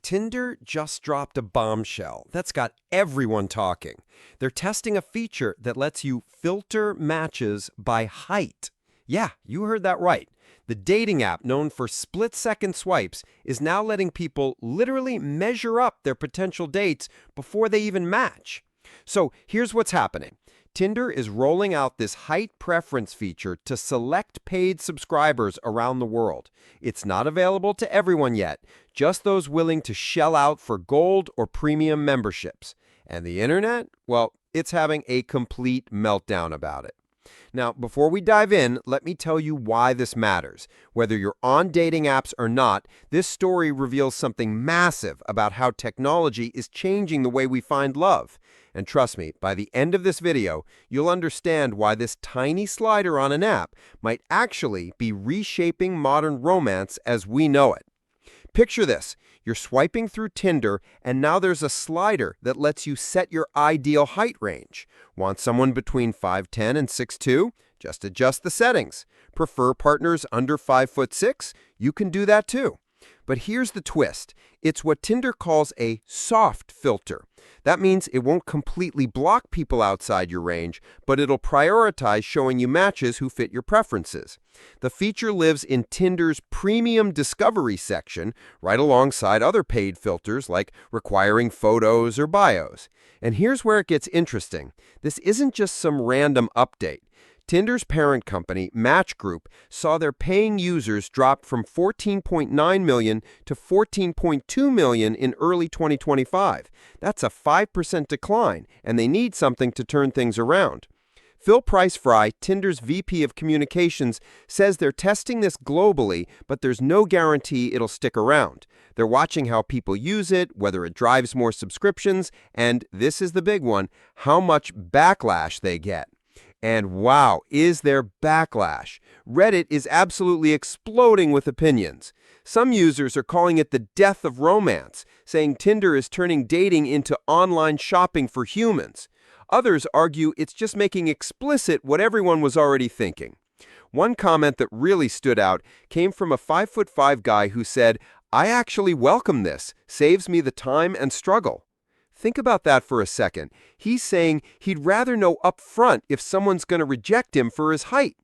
Tinder just dropped a bombshell that's got everyone talking. They're testing a feature that lets you filter matches by height. Yeah, you heard that right. The dating app, known for split-second swipes, is now letting people literally measure up their potential dates before they even match. So here's what's happening. Tinder is rolling out this height preference feature to select paid subscribers around the world. It's not available to everyone yet, just those willing to shell out for gold or premium memberships. And the internet? Well, it's having a complete meltdown about it. Now, before we dive in, let me tell you why this matters. Whether you're on dating apps or not, this story reveals something massive about how technology is changing the way we find love. And trust me, by the end of this video, you'll understand why this tiny slider on an app might actually be reshaping modern romance as we know it. Picture this. You're swiping through Tinder, and now there's a slider that lets you set your ideal height range. Want someone between 5'10" and 6'2"? Just adjust the settings. Prefer partners under 5'6"? You can do that too. But here's the twist. It's what Tinder calls a soft filter. That means it won't completely block people outside your range, but it'll prioritize showing you matches who fit your preferences. The feature lives in Tinder's premium discovery section, right alongside other paid filters like requiring photos or bios. And here's where it gets interesting. This isn't just some random update. Tinder's parent company, Match Group, saw their paying users drop from 14.9 million to 14.2 million in early 2025. That's a 5% decline, and they need something to turn things around. Phil Price-Fry, Tinder's VP of Communications, says they're testing this globally, but there's no guarantee it'll stick around. They're watching how people use it, whether it drives more subscriptions, and this is the big one, how much backlash they get. And wow, is there backlash? Reddit is absolutely exploding with opinions. Some users are calling it the death of romance, saying Tinder is turning dating into online shopping for humans. Others argue it's just making explicit what everyone was already thinking. One comment that really stood out came from a 5'5" guy who said, "I actually welcome this, saves me the time and struggle." Think about that for a second. He's saying he'd rather know up front if someone's going to reject him for his height.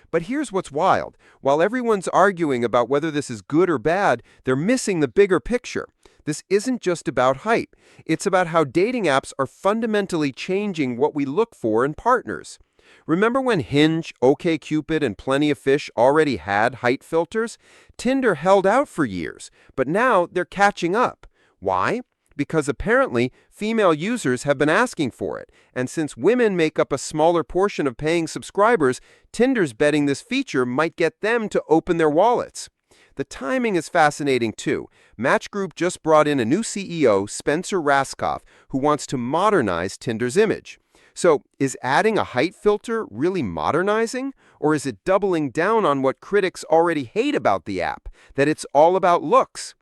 But here's what's wild. While everyone's arguing about whether this is good or bad, they're missing the bigger picture. This isn't just about height. It's about how dating apps are fundamentally changing what we look for in partners. Remember when Hinge, OkCupid, and Plenty of Fish already had height filters? Tinder held out for years, but now they're catching up. Why? Because apparently female users have been asking for it, and since women make up a smaller portion of paying subscribers, Tinder's betting this feature might get them to open their wallets. The timing is fascinating too. Match Group just brought in a new CEO, Spencer Rascoff, who wants to modernize Tinder's image. So, is adding a height filter really modernizing, or is it doubling down on what critics already hate about the app, that it's all about looks?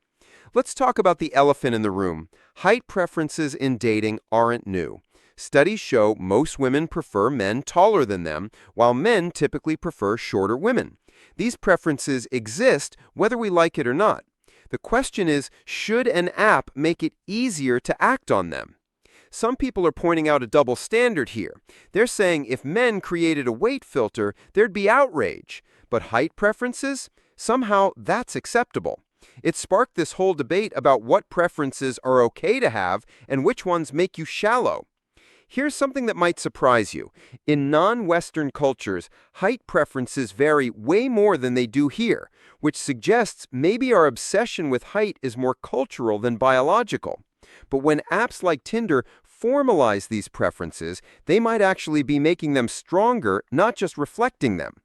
Let's talk about the elephant in the room. Height preferences in dating aren't new. Studies show most women prefer men taller than them, while men typically prefer shorter women. These preferences exist whether we like it or not. The question is, should an app make it easier to act on them? Some people are pointing out a double standard here. They're saying if men created a weight filter, there'd be outrage. But height preferences? Somehow that's acceptable. It sparked this whole debate about what preferences are okay to have and which ones make you shallow. Here's something that might surprise you. In non-Western cultures, height preferences vary way more than they do here, which suggests maybe our obsession with height is more cultural than biological. But when apps like Tinder formalize these preferences, they might actually be making them stronger, not just reflecting them.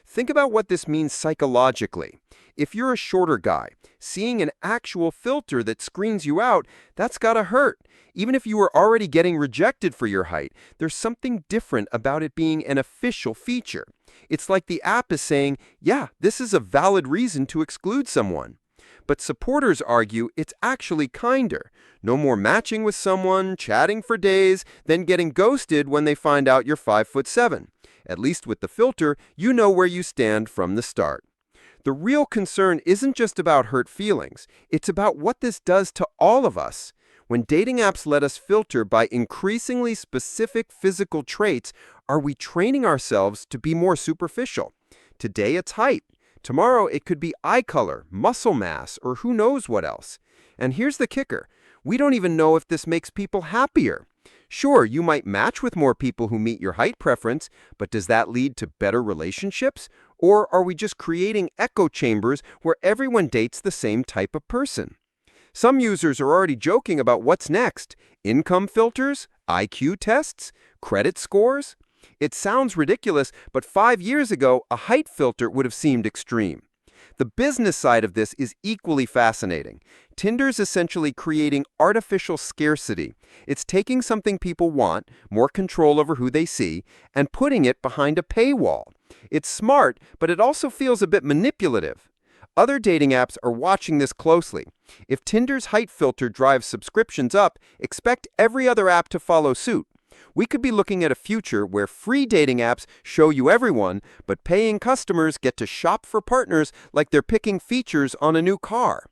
Think about what this means psychologically. If you're a shorter guy, seeing an actual filter that screens you out, that's gotta hurt. Even if you were already getting rejected for your height, there's something different about it being an official feature. It's like the app is saying, yeah, this is a valid reason to exclude someone. But supporters argue it's actually kinder. No more matching with someone, chatting for days, then getting ghosted when they find out you're 5'7". At least with the filter, you know where you stand from the start. The real concern isn't just about hurt feelings. It's about what this does to all of us. When dating apps let us filter by increasingly specific physical traits, are we training ourselves to be more superficial? Today it's height. Tomorrow it could be eye color, muscle mass, or who knows what else. And here's the kicker. We don't even know if this makes people happier. Sure, you might match with more people who meet your height preference, but does that lead to better relationships? Or are we just creating echo chambers where everyone dates the same type of person? Some users are already joking about what's next. Income filters? IQ tests? Credit scores? It sounds ridiculous, but 5 years ago, a height filter would have seemed extreme. The business side of this is equally fascinating. Tinder's essentially creating artificial scarcity. It's taking something people want, more control over who they see, and putting it behind a paywall. It's smart, but it also feels a bit manipulative. Other dating apps are watching this closely. If Tinder's height filter drives subscriptions up, expect every other app to follow suit. We could be looking at a future where free dating apps show you everyone, but paying customers get to shop for partners like they're picking features on a new car.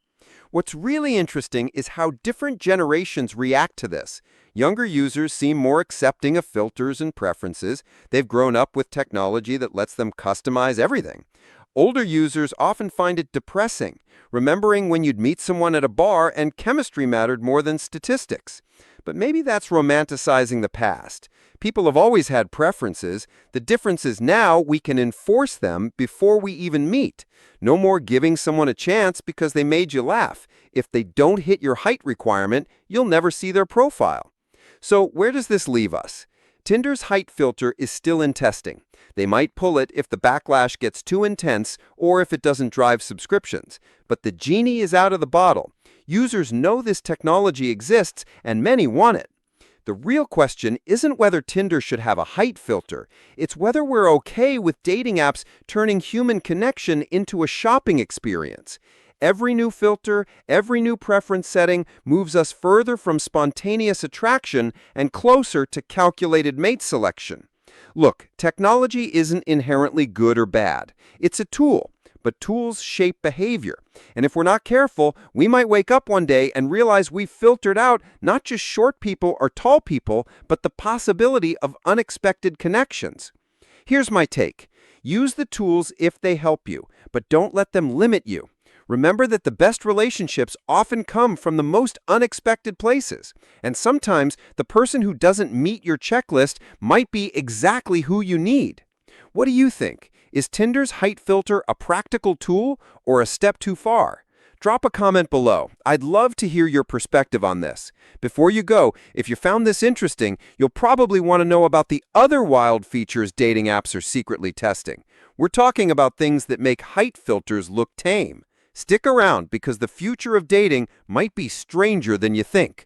What's really interesting is how different generations react to this. Younger users seem more accepting of filters and preferences. They've grown up with technology that lets them customize everything. Older users often find it depressing, remembering when you'd meet someone at a bar and chemistry mattered more than statistics. But maybe that's romanticizing the past. People have always had preferences. The difference is now we can enforce them before we even meet. No more giving someone a chance because they made you laugh. If they don't hit your height requirement, you'll never see their profile. So where does this leave us? Tinder's height filter is still in testing. They might pull it if the backlash gets too intense or if it doesn't drive subscriptions. But the genie is out of the bottle. Users know this technology exists, and many want it. The real question isn't whether Tinder should have a height filter. It's whether we're okay with dating apps turning human connection into a shopping experience. Every new filter, every new preference setting moves us further from spontaneous attraction and closer to calculated mate selection. Look, technology isn't inherently good or bad. It's a tool, but tools shape behavior. And if we're not careful, we might wake up one day and realize we've filtered out not just short people or tall people, but the possibility of unexpected connections. Here's my take. Use the tools if they help you, but don't let them limit you. Remember that the best relationships often come from the most unexpected places. And sometimes the person who doesn't meet your checklist might be exactly who you need. What do you think? Is Tinder's height filter a practical tool or a step too far? Drop a comment below. I'd love to hear your perspective on this. Before you go, if you found this interesting, you'll probably want to know about the other wild features dating apps are secretly testing. We're talking about things that make height filters look tame. Stick around because the future of dating might be stranger than you think.